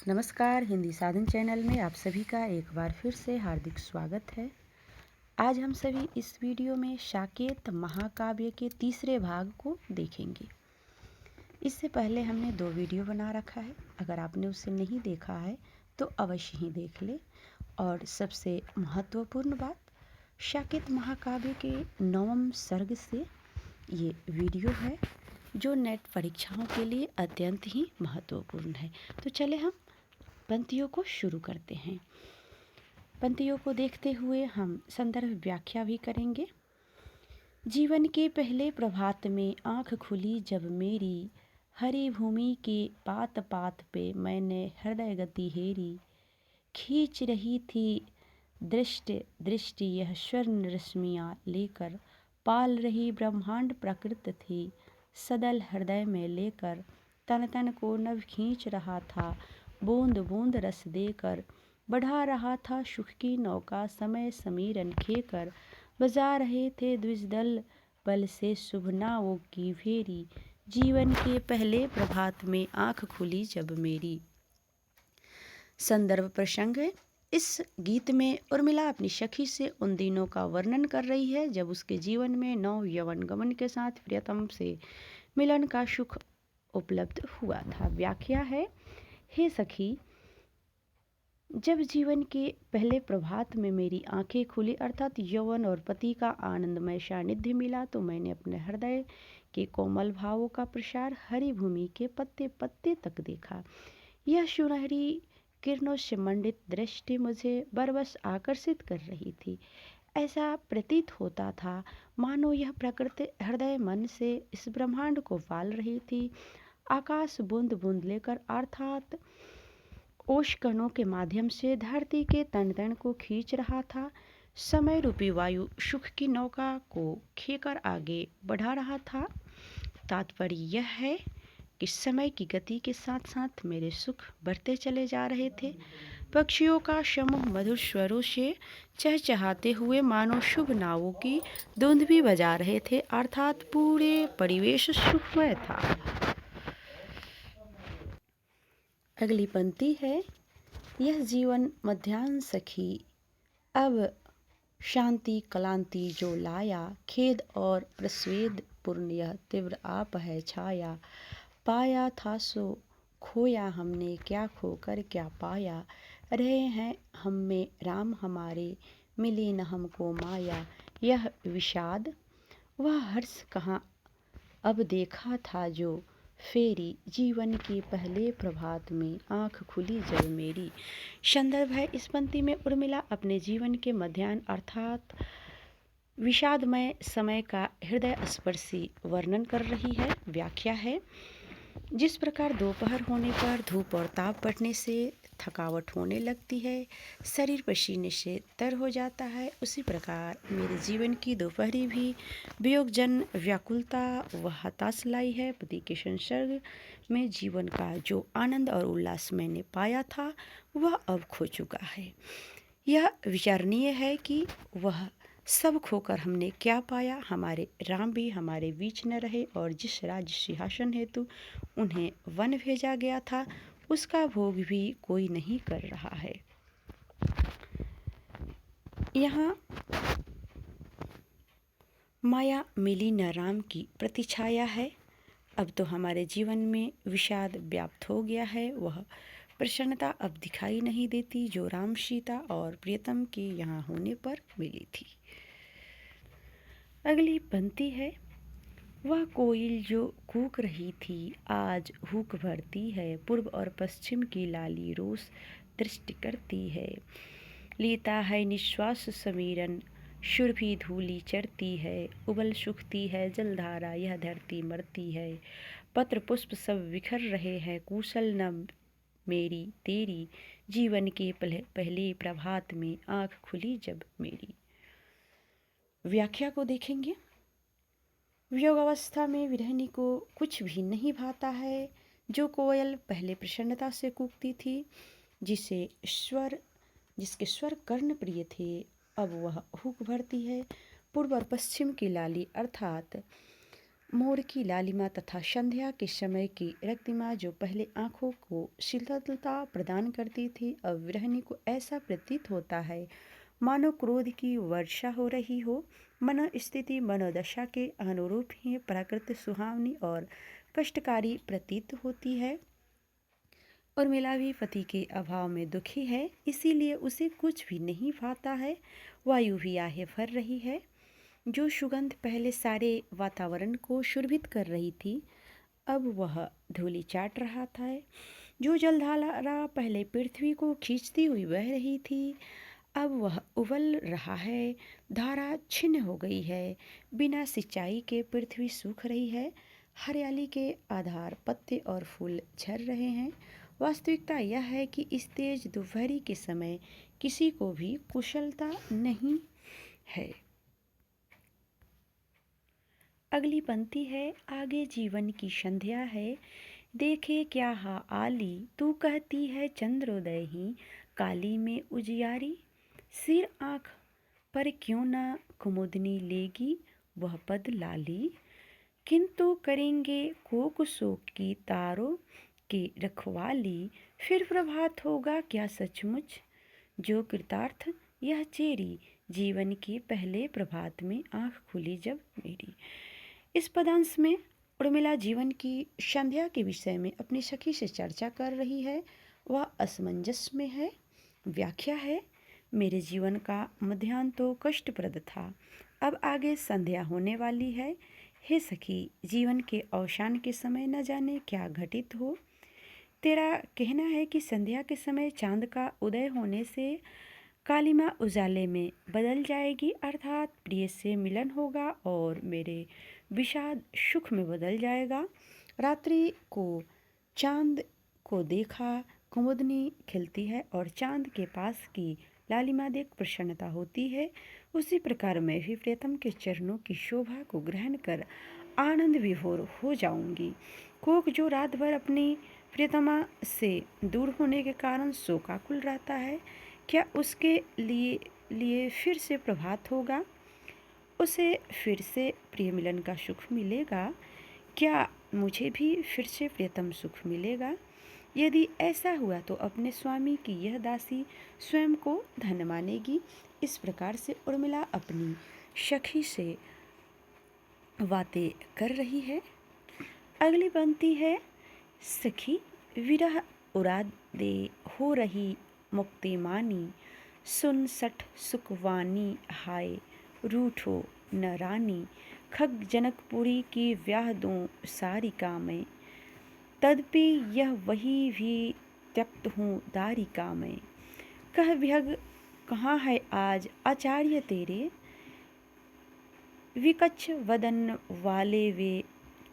नमस्कार। हिंदी साधन चैनल में आप सभी का एक बार फिर से हार्दिक स्वागत है। आज हम सभी इस वीडियो में साकेत महाकाव्य के तीसरे भाग को देखेंगे। इससे पहले हमने 2 वीडियो बना रखा है, अगर आपने उसे नहीं देखा है तो अवश्य ही देख ले। और सबसे महत्वपूर्ण बात, साकेत महाकाव्य के 9वें सर्ग से ये वीडियो है जो नेट परीक्षाओं के लिए अत्यंत ही महत्वपूर्ण है। तो चले हम पंक्तियों को शुरू करते हैं। पंक्तियों को देखते हुए हम संदर्भ व्याख्या भी करेंगे। जीवन के पहले प्रभात में आँख खुली जब मेरी, हरी भूमि के पात पात पे मैंने हृदय गति हेरी। खींच रही थी दृष्टि यह स्वर्ण रश्मियाँ लेकर, पाल रही ब्रह्मांड प्रकृति थी सदल हृदय में लेकर। तन तन को नभ खींच रहा था बूंद बूंद रस देकर, बढ़ा रहा था सुख की नौका समय समीरन खेकर। बजा रहे थे द्विजदल बल से शुभ नावों की फेरी, जीवन के पहले प्रभात में आँख खुली जब मेरी। संदर्भ प्रसंग है। इस गीत में उर्मिला अपनी सखी से उन दिनों का वर्णन कर रही है जब उसके जीवन में नव यौवन गमन के साथ प्रियतम से मिलन का सुख उपलब्ध हुआ था। व्याख्या है। हे सखी, जब जीवन के पहले प्रभात में मेरी आंखें खुली अर्थात यौवन और पति का आनंदमय सानिध्य मिला तो मैंने अपने हृदय के कोमल भावों का प्रसार हरी भूमि के पत्ते पत्ते तक देखा। यह सुनहरी किरणों से मंडित दृष्टि मुझे बरबस आकर्षित कर रही थी। ऐसा प्रतीत होता था मानो यह प्रकृति हृदय मन से इस ब्रह्मांड को पाल रही थी। आकाश बूंद बूंद लेकर अर्थात ओश कणों के माध्यम से धरती के तन तन को खींच रहा था। समय रूपी वायु सुख की नौका को खेकर आगे बढ़ा रहा था। तात्पर्य यह है कि समय की गति के साथ साथ मेरे सुख बढ़ते चले जा रहे थे। पक्षियों का समूह मधुर स्वरों से चहचहाते हुए मानो शुभ नावों की धुन भी बजा रहे थे अर्थात पूरे परिवेश सुखमय था। अगली पंक्ति है। यह जीवन मध्याह्न सखी अब शांति क्लांति जो लाया, खेद और प्रस्वेद पूर्ण यह तीव्र आप है छाया। पाया था सो खोया हमने, क्या खोकर क्या पाया। रहे हैं हम में राम हमारे, मिली न हमको माया। यह विषाद वह हर्ष कहाँ अब देखा था जो फेरी, जीवन के पहले प्रभात में आँख खुली जब मेरी। संदर्भ है। इस पंक्ति में उर्मिला अपने जीवन के मध्याह्न अर्थात विषादमय समय का हृदय स्पर्शी वर्णन कर रही है। व्याख्या है। जिस प्रकार दोपहर होने पर धूप और ताप बढ़ने से थकावट होने लगती है, शरीर पसीने से तर हो जाता है, उसी प्रकार मेरे जीवन की दोपहरी भी वियोगजन व्याकुलता व हताश लाई है। पति के संसर्ग में जीवन का जो आनंद और उल्लास मैंने पाया था वह अब खो चुका है। यह विचारणीय है कि वह सब खोकर हमने क्या पाया। हमारे राम भी हमारे बीच न रहे और जिस राज्य सिंहासन हेतु उन्हें वन भेजा गया था उसका भोग भी कोई नहीं कर रहा है। यहाँ माया मिली न राम की प्रतिछाया है। अब तो हमारे जीवन में विषाद व्याप्त हो गया है। वह प्रसन्नता अब दिखाई नहीं देती जो राम सीता और प्रियतम के यहाँ होने पर मिली थी। अगली पंक्ति है। वह कोयल जो कूक रही थी आज हुक भरती है, पूर्व और पश्चिम की लाली रोज दृष्टि करती है। लेता है निश्वास समीरन सुरभि धूली चढ़ती है, उबल सूखती है जलधारा यह धरती मरती है। पत्र पुष्प सब बिखर रहे हैं कुशल न मेरी तेरी, जीवन के पहले प्रभात में आँख खुली जब मेरी। व्याख्या को देखेंगे। वियोग अवस्था में विरहिणी को कुछ भी नहीं भाता है। जो कोयल पहले प्रसन्नता से कूकती थी, जिसके स्वर कर्ण प्रिय थे, अब वह हुक भरती है। पूर्व और पश्चिम की लाली अर्थात मोर की लालिमा तथा संध्या के समय की रक्तिमा जो पहले आँखों को शीतलता प्रदान करती थी, अब विरहिणी को ऐसा प्रतीत होता है मानो क्रोध की वर्षा हो रही हो। मनोस्थिति मनोदशा के अनुरूप ही प्रकृति सुहावनी और कष्टकारी प्रतीत होती है। उर्मिला भी पति के अभाव में दुखी है, इसीलिए उसे कुछ भी नहीं भाता है। वायु भी आहे भर रही है। जो सुगंध पहले सारे वातावरण को सुरभित कर रही थी, अब वह धूलि चाट रहा था। जो जलधारा पहले पृथ्वी को खींचती हुई बह रही थी, अब वह उबल रहा है। धारा छिन्न हो गई है। बिना सिंचाई के पृथ्वी सूख रही है। हरियाली के आधार पत्ते और फूल झर रहे हैं। वास्तविकता यह है कि इस तेज दोपहरी के समय किसी को भी कुशलता नहीं है। अगली पंक्ति है, आगे जीवन की संध्या है। देखे क्या हा आली, तू कहती है चंद्रोदय ही, काली में उजियारी। सिर आँख पर क्यों ना कुमुदनी लेगी वह पद लाली, किंतु करेंगे कोक शोक की तारों की रखवाली। फिर प्रभात होगा क्या सचमुच, जो कृतार्थ यह चेरी, जीवन के पहले प्रभात में आँख खुली जब मेरी। इस पदांश में उर्मिला जीवन की संध्या के विषय में अपनी सखी से चर्चा कर रही है। वह असमंजस में है। व्याख्या है, मेरे जीवन का मध्याह्न तो कष्टप्रद था, अब आगे संध्या होने वाली है। हे सखी, जीवन के अवसान के समय न जाने क्या घटित हो। तेरा कहना है कि संध्या के समय चांद का उदय होने से कालिमा उजाले में बदल जाएगी, अर्थात प्रिय से मिलन होगा और मेरे विषाद सुख में बदल जाएगा। रात्रि को चांद को देखा, कुमुदनी खिलती है और चांद के पास की लालिमा देख प्रसन्नता होती है। उसी प्रकार मैं भी प्रियतम के चरणों की शोभा को ग्रहण कर आनंद विभोर हो जाऊंगी। कोक जो रात भर अपनी प्रियतमा से दूर होने के कारण शोकाकुल रहता है, क्या उसके लिए फिर से प्रभात होगा? उसे फिर से प्रिय मिलन का सुख मिलेगा? क्या मुझे भी फिर से प्रियतम सुख मिलेगा? यदि ऐसा हुआ तो अपने स्वामी की यह दासी स्वयं को धन्य मानेगी। इस प्रकार से उर्मिला अपनी सखी से बातें कर रही है। अगली पंक्ति है, सखी विरह उड़ा दे हो रही मुक्ति मानी, सुन सठ सुखवानी हाय रूठो न रानी। खग जनकपुरी की ब्याह दूँ सारिका में, तदपि यह वही भी त्यक्त हूँ दारिका में। कह विहग कहाँ है आज आचार्य तेरे, विकच्छ वदन वाले वे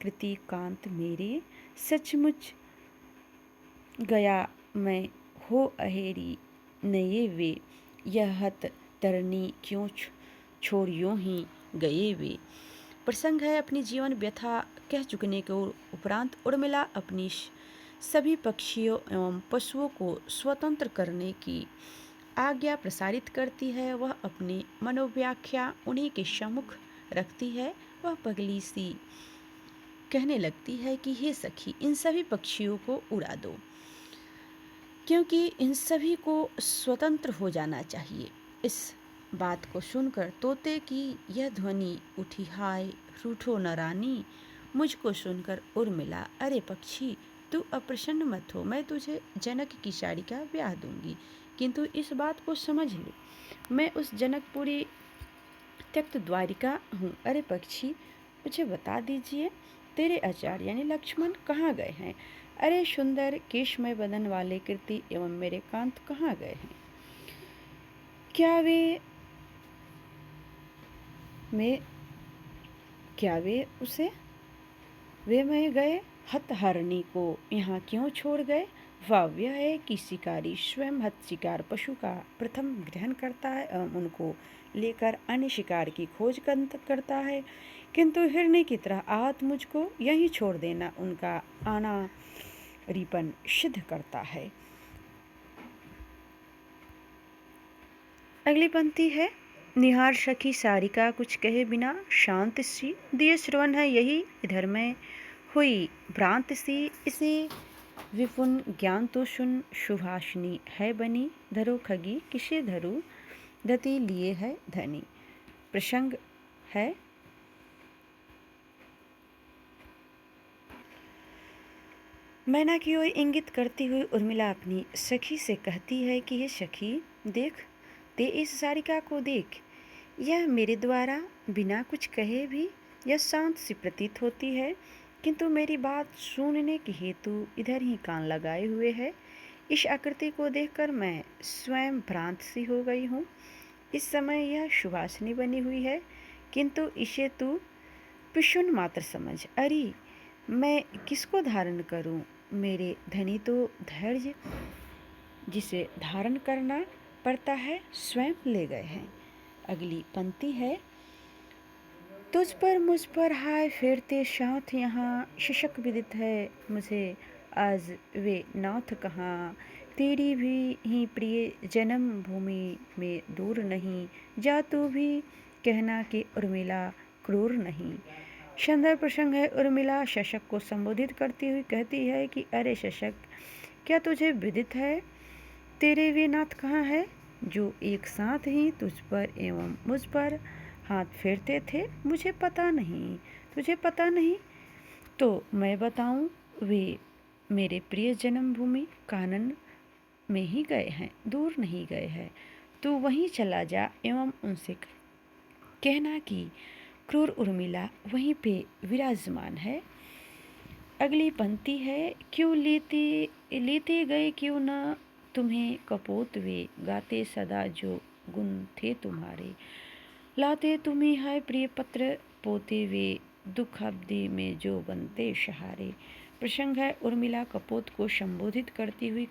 कृतिकांत मेरे। सचमुच गया मैं हो अहेरी नये वे, यह हत तरनी क्यों छोड़ यूं ही गए वे। प्रसंग है, अपनी जीवन व्यथा कह चुकने के उपरांत उर्मिला अपनी सभी पक्षियों एवं पशुओं को स्वतंत्र करने की आज्ञा प्रसारित करती है। वह अपनी मनोव्याख्या उन्हीं के सम्मुख रखती है। वह पगली सी कहने लगती है कि हे सखी, इन सभी पक्षियों को उड़ा दो, क्योंकि इन सभी को स्वतंत्र हो जाना चाहिए। इस बात को सुनकर तोते की यह ध्वनि उठी, हाय रूठो न रानी। मुझको सुनकर उर्मिला, अरे पक्षी, तू अप्रसन्न मत हो, मैं तुझे जनक की साड़ी का ब्याह दूंगी, किंतु इस बात को समझ ले, मैं उस जनकपुरी त्यक्त द्वारिका हूँ। अरे पक्षी, मुझे बता दीजिए, तेरे आचार्य यानी लक्ष्मण कहाँ गए हैं? अरे सुंदर केशमय बदन वाले कीर्ति एवं मेरे कांत कहाँ गए हैं? क्या वे मैं गए हतहरणी को यहाँ क्यों छोड़ गए? वाव्य है कि शिकारी स्वयं हत शिकार पशु का प्रथम ग्रहण करता है एवं उनको लेकर अन्य शिकार की खोज करता है, किंतु हिरणी की तरह आहत मुझको यहीं छोड़ देना उनका अनाड़ीपन सिद्ध करता है। अगली पंक्ति है, निहार सखी सारिका कुछ कहे बिना शांत सी, दिए श्रवण है यही इधर में हुई भ्रांत सी। इसे विपुन ज्ञान तो सुन, सुभाषिनी है बनी, धरो खगी किसे धरू, धति लिए है धनी। प्रसंग है मैना की ओर इंगित करती हुई उर्मिला अपनी सखी से कहती है कि हे सखी, देख ते इस सारिका को देख, यह मेरे द्वारा बिना कुछ कहे भी यह शांत सी प्रतीत होती है, किंतु मेरी बात सुनने के हेतु इधर ही कान लगाए हुए है। इस आकृति को देखकर मैं स्वयं भ्रांत सी हो गई हूँ। इस समय यह सुवासिनी बनी हुई है, किंतु इसे तू पिशुन मात्र समझ। अरे मैं किसको धारण करूं? मेरे धनी तो धैर्य जिसे धारण करना पड़ता है स्वयं ले गए हैं। अगली पंक्ति है, तुझ पर मुझ पर हाय फेरते साथ यहाँ, शिशक विदित है मुझे आज वे नाथ कहाँ। तेरी भी ही प्रिय जन्म भूमि में दूर नहीं, जा तू भी कहना कि उर्मिला क्रूर नहीं। संदर्भ प्रसंग है, उर्मिला शशक को संबोधित करती हुई कहती है कि अरे शशक, क्या तुझे विदित है तेरे वे नाथ कहाँ है, जो एक साथ ही तुझ पर एवं मुझ पर हाथ फेरते थे? मुझे पता नहीं, तुझे पता नहीं तो मैं बताऊं, वे मेरे प्रिय जन्मभूमि कानन में ही गए हैं, दूर नहीं गए हैं। तू वहीं चला जा एवं उनसे कहना कि क्रूर उर्मिला वहीं पे विराजमान है। अगली पंक्ति है, क्यों लेते गए क्यों न तुम्हें कपोत वे, गाते सदा जो गुण थे तुम्हारे। लाते तुम्हें है प्रिय पत्र पोते वे, दुख अवधि में जो बनते सहारे। प्रसंग है, उर्मिला कपोत को संबोधित करती हुई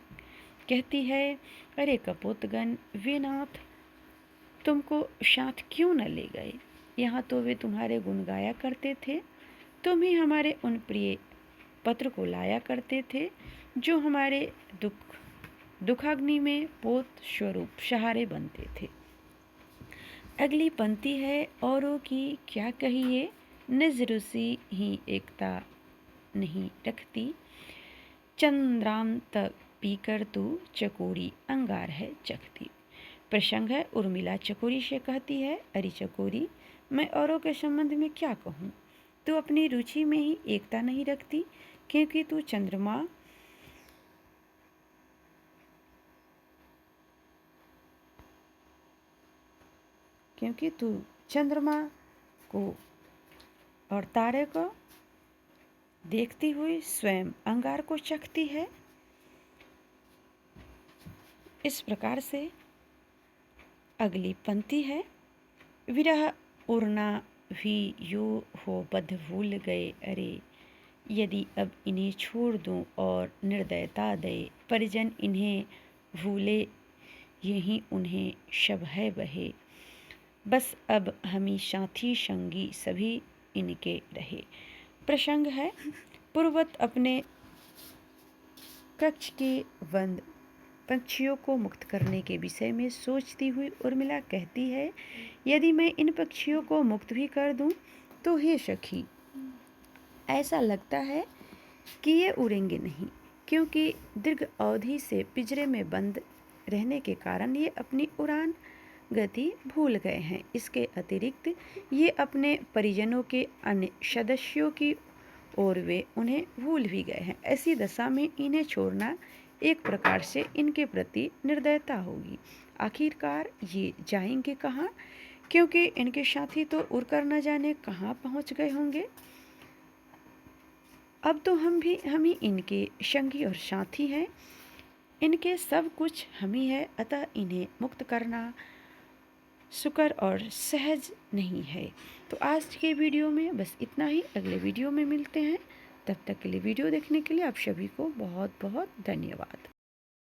कहती है, अरे कपोतगण, वे नाथ तुमको साथ क्यों न ले गए? यहाँ तो वे तुम्हारे गुण गाया करते थे, तुम ही हमारे उन प्रिय पत्र को लाया करते थे, जो हमारे दुखाग्नि में पोत स्वरूप सहारे बनते थे। अगली पंक्ति है, औरों की क्या कहिए, निज रुचि ही एकता नहीं रखती, चंद्राम तक पीकर तू चकोरी अंगार है चखती। प्रसंग है, उर्मिला चकोरी से कहती है, अरे चकोरी, मैं औरों के संबंध में क्या कहूँ, तू अपनी रुचि में ही एकता नहीं रखती, क्योंकि तू चंद्रमा को और तारे को देखती हुई स्वयं अंगार को चखती है। इस प्रकार से अगली पंक्ति है, विरह उड़ना भी यो हो बद्ध भूल गए, अरे यदि अब इन्हें छोड़ दूं और निर्दयता दे, परिजन इन्हें भूले यही उन्हें शब है बहे, बस अब हमी साथी संगी सभी इनके रहे। प्रसंग है, पूर्ववत अपने कक्ष के बंद पक्षियों को मुक्त करने के विषय में सोचती हुई उर्मिला कहती है, यदि मैं इन पक्षियों को मुक्त भी कर दूं तो हे सखी, ऐसा लगता है कि ये उड़ेंगे नहीं, क्योंकि दीर्घ अवधि से पिंजरे में बंद रहने के कारण ये अपनी उड़ान गति भूल गए हैं। इसके अतिरिक्त ये अपने परिजनों के अन्य सदस्यों की ओर वे उन्हें भूल भी गए हैं। ऐसी दशा में इन्हें छोड़ना एक प्रकार से इनके प्रति निर्दयता होगी। आखिरकार ये जाएंगे कहाँ, क्योंकि इनके साथी तो उड़कर न जाने कहाँ पहुँच गए होंगे। अब तो हम ही इनके संगी और साथी हैं, इनके सब कुछ हम ही है, अतः इन्हें मुक्त करना सुकर और सहज नहीं है। तो आज के वीडियो में बस इतना ही, अगले वीडियो में मिलते हैं। तब तक के लिए वीडियो देखने के लिए आप सभी को बहुत बहुत धन्यवाद।